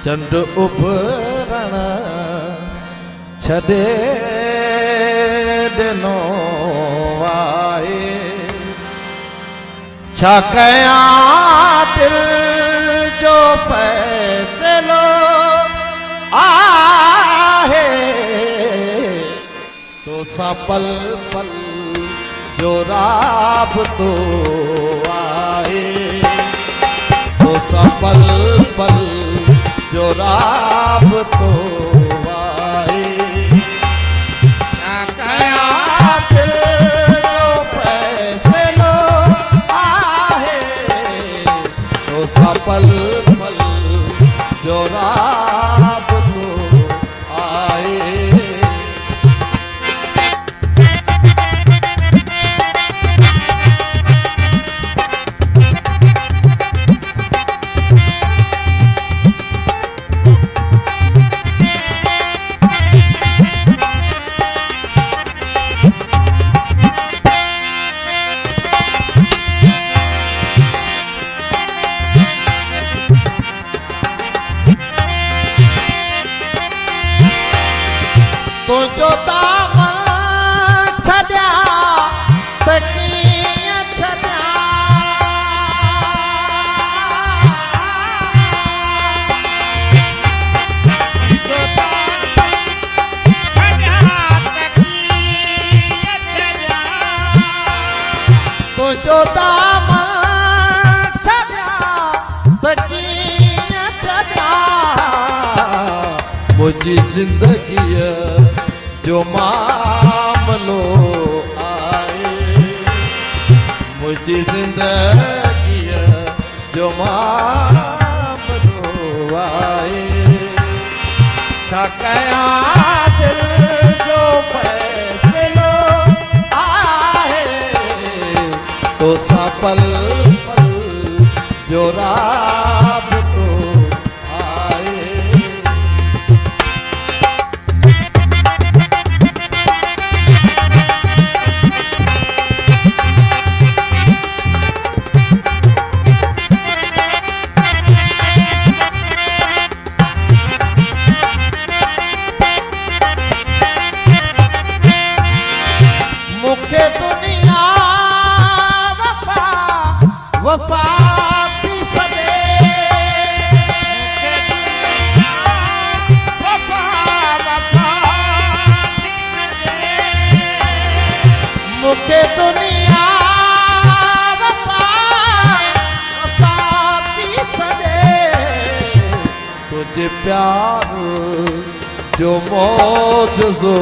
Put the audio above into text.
चंड उभरण छॾे ॾिनो आहे। छा कयां दिल जो फ़ैसिलो आहे। तोसां पल पल जो राबतो आहे। तोसां पल पल जो राबतो आहे। छा कयां दिल जो फ़ैसिलो आहे। तोसां पल पल जो राबतो आहे। तुझो दामन छॾिया त कीअं छॾिया। तुझो दामन छॾिया त कीअं छॾिया। तुझो दामन छॾिया त कीअं छॾिया। मुंहिंजी ज़िंदगीअ जो मामलो आहे। मुंहिंजी ज़िंदगीअ जो मामलो आहे। छा कयां दिल जो फ़ैसिलो आहे। तोसां पल पल जो राबतो आहे। मुखे दुनिया वफ़ा वफ़ा थी सॾे। वफ़ा वफ़ा थी सॾे। मुखे दुनिया वफ़ा वफ़ा थी सॾे। तुझे प्यार जो मौजज़ो